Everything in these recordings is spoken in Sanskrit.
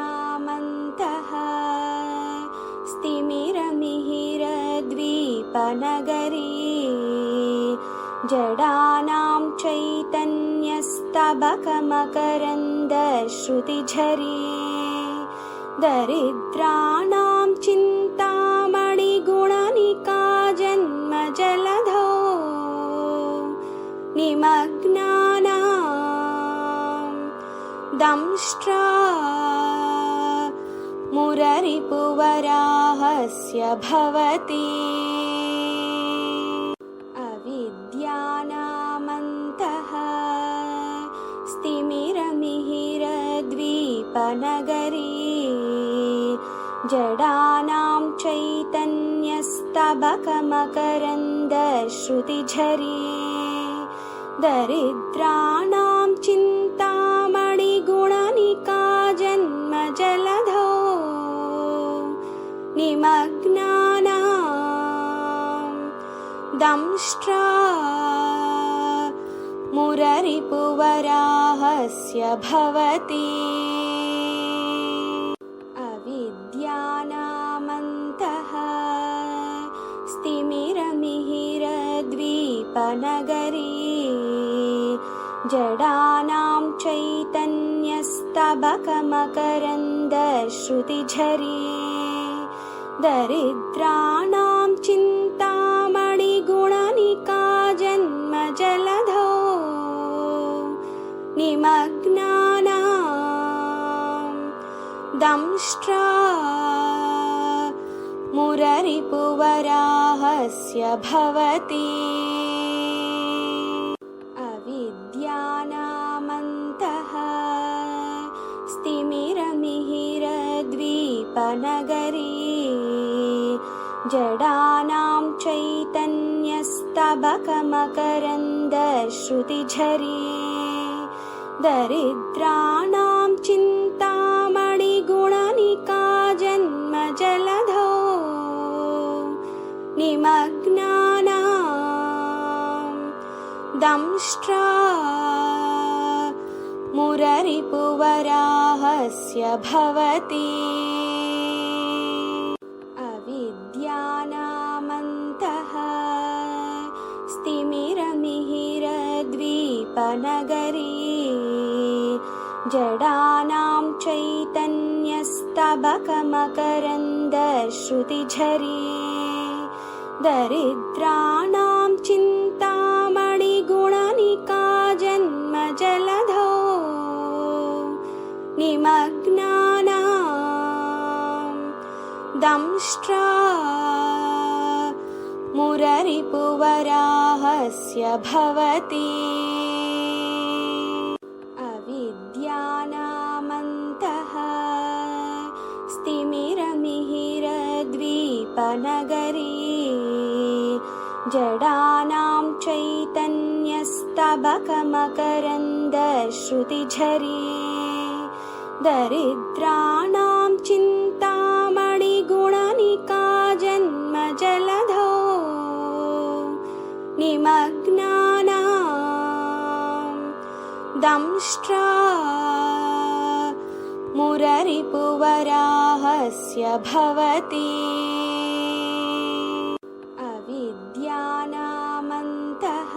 अविद्यानामन्तः स्तिमिरमिहिरद्वीपनगरी जडानां चैतन्यस्तबकमकरन्दश्रुतिझरी दरिद्राणां चिन्तामणिगुणनिका जन्मजलधौ निमग्नानां दंष्ट्रा मुररिपुवराहस्य भवति अविद्यानामन्तः स्तिमिरमिहिरद्वीपनगरी जडानां चैतन्यस्तबकमकरन्दश्रुतिझरी दरिद्राणां चिन्तामणिगुणनिका जन्मजलधौ निमग्नानां दंष्ट्रा मुररिपुवराहस्य भवति अविद्यानामन्तः स्तिमिरमिहिरद्वीपनगरी जडानां चैतन्यस्तबकमकरन्दश्रुतिझरी दरिद्राणां चिन्तामणिगुणनिका जन्मजलधौ निमग्नानां दंष्ट्रा मुररिपुवराहस्य भवति अविद्यानामन्तः स्तिमिरमिहिरद्वीपनगरी जडानां चैतन्यस्तबकमकरन्दश्रुतिझरी दरिद्राणां चिन्तामणिगुणनिका जन्मजलधौ निमग्नानां दंष्ट्रा मुररिपुवराहस्य भवति अविद्यानामन्तः स्तिमिरमिहिरद्वीपनगरी जडानां चैतन्यस्तबकमकरन्दश्रुतिझरी दरिद्राणां चिन्तामणिगुणनिका जन्मजलधौ निमग्नानां दंष्ट्रा मुररिपुवराहस्य भवति अविद्यानामन्तः स्तिमिरमिहिरद्वीपनगरी जडानां चैतन्यस्तबकमकरन्दश्रुतिझरी दरिद्राणां चिन्तामणिगुणनिका जन्मजलधौ निमग्नानां दंष्ट्रा मुररिपुवराहस्य भवति अविद्यानामन्तः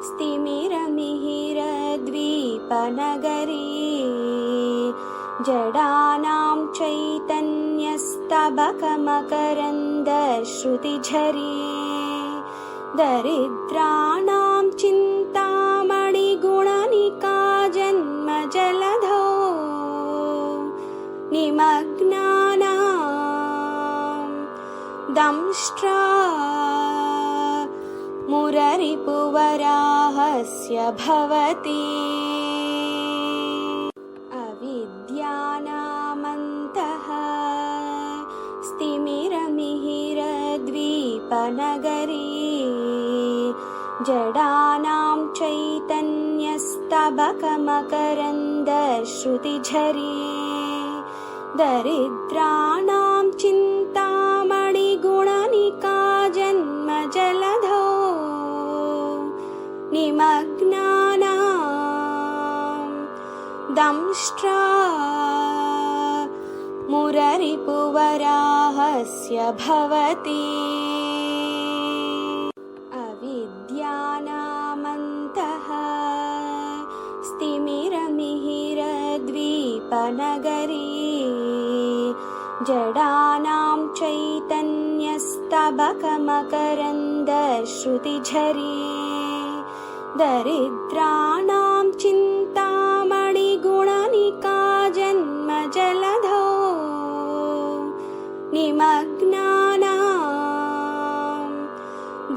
स्तिमिरमिहिरद्वीपनगरी जडानां चैतन्यस्तबकमकरन्दश्रुतिझरी दरिद्राणां चिन्तामणिगुणनिका जन्मजलधौ निमग्नानां दंष्ट्रा मुररिपुवराहस्य भवति अविद्यानामन्तः स्तिमिरमिहिरद्वीपनगरी जडानां चैतन्यस्तबकमकरन्दश्रुतिझरी दरिद्राणां चिन्तामणिगुणनिका जन्मजलधौ निमग्नानां दंष्ट्रा मुररिपुवराहस्य भवति अविद्यानामन्तः स्तिमिरमिहिरद्वीपनगरी जडानां चैतन्यस्तबकमकरन्दश्रुतिझरी दरिद्राणां चिन्तामणिगुणनिका जन्मजलधौ निमग्नानां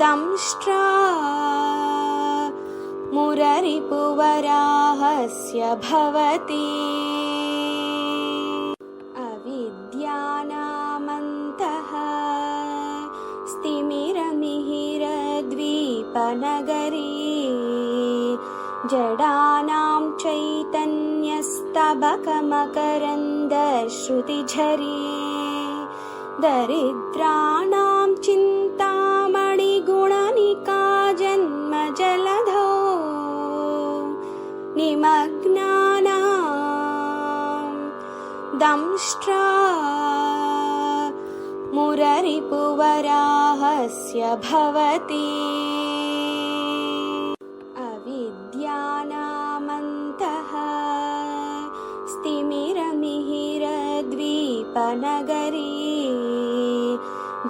दंष्ट्रा मुररिपुवराहस्य भवति अविद्यानामन्तः स्तिमिरमिहिरद्वीपनगरी जडानां चैतन्यस्तबकमकरन्दश्रुतिझरी दरिद्राणां चिन्तामणिगुणनिका जन्मजलधौ निमग्नानां दंष्ट्रा मुररिपुवराहस्य भवति अविद्यानामन्तः स्तिमिरमिहिरद्वीपनगरी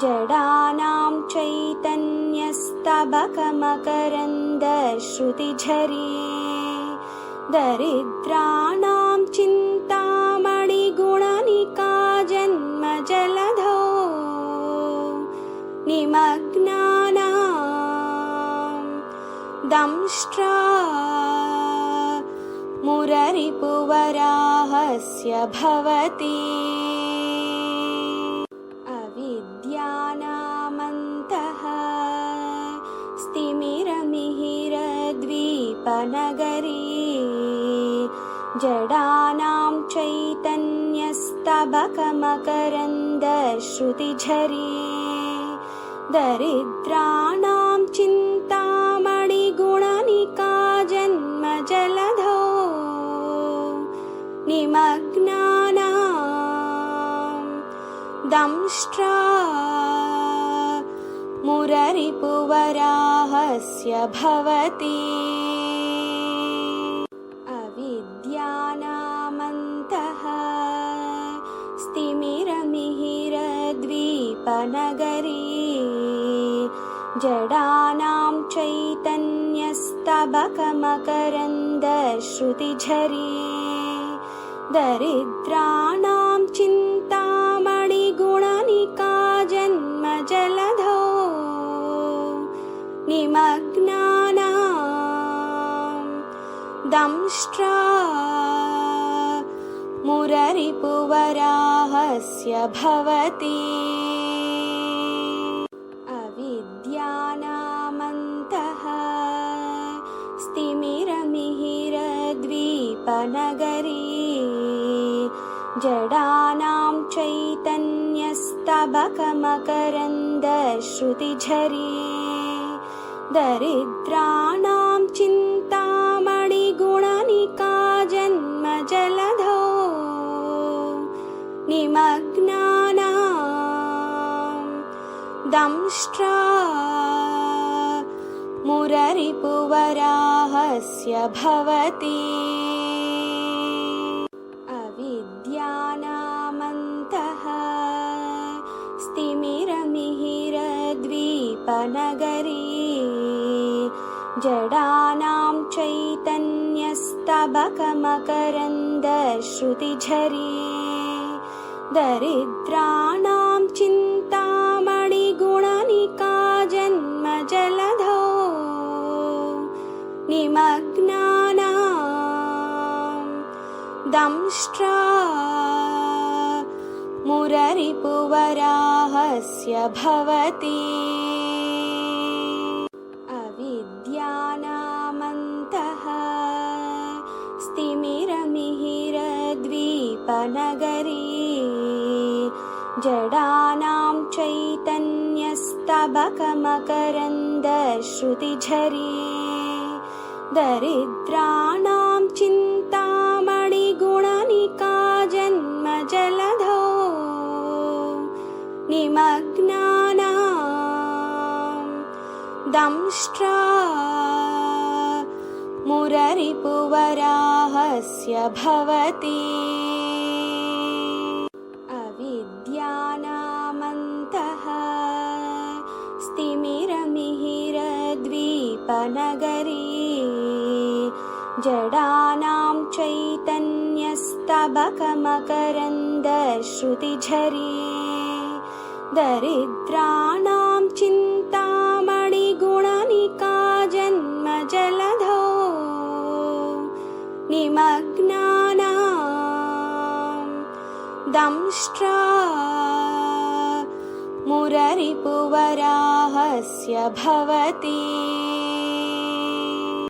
जडानां चैतन्यस्तबकमकरन्दश्रुतिझरी दरिद्राणां चिन्तामणिगुणनिका जन्मजलधौ निमग्नानां दंष्ट्रा मुररिपुवराहस्य भवति अविद्यानामन्तः स्तिमिरमिहिरद्वीपनगरी जडानां चैतन्यस्तबकमकरन्दश्रुतिझरी दरिद्राणां चिन्तामणिगुणनिका जन्मजलधौ निमग्नानां दंष्ट्रा मुररिपुवराहस्य भवति अविद्यानामन्तः स्तिमिरमिहिरद्वीपनगरी जडानां चैतन्यस्तबकमकरन्दश्रुतिझरी दरिद्राणां चिन्तामणिगुणनिका जन्मजलधौ निमग्नानां दंष्ट्रा मुररिपुवराहस्य भवति अविद्यानामन्तः स्तिमिरमिहिरद्वीपनगरी जडानां चैतन्यस्तबकमकरन्दश्रुतिझरी दरिद्राणां चिन्तामणिगुणनिका जन्मजलधौ निमग्नानां दंष्ट्रा मुररिपुवराहस्य भवति अविद्यानामन्तः स्तिमिरमिहिरद्वीपनगरी जडानां चैतन्यस्तबकमकरन्दश्रुतिझरी दरिद्राणां चिन्तामणिगुणनिका जन्मजलधौ निमग्नानां दंष्ट्रा मुररिपुवराहस्य भवति अविद्यानामन्तः स्तिमिरमिहिरद्वीपनगरी जडानां चैतन्यस्तबकमकरन्दश्रुतिझरी दरिद्राणां चिन्तामणि दंष्ट्रा मुररिपुवराहस्य भवति अविद्यानामन्तः स्तिमिरमिहिरद्वीपनगरी जडानां चैतन्यस्तबकमकरन्दश्रुतिझरी दरिद्राणां चिन्तामणिगुणनिका जन्मजलधौ निमग्नानां दंष्ट्रा मुररिपुवराहस्य भवति।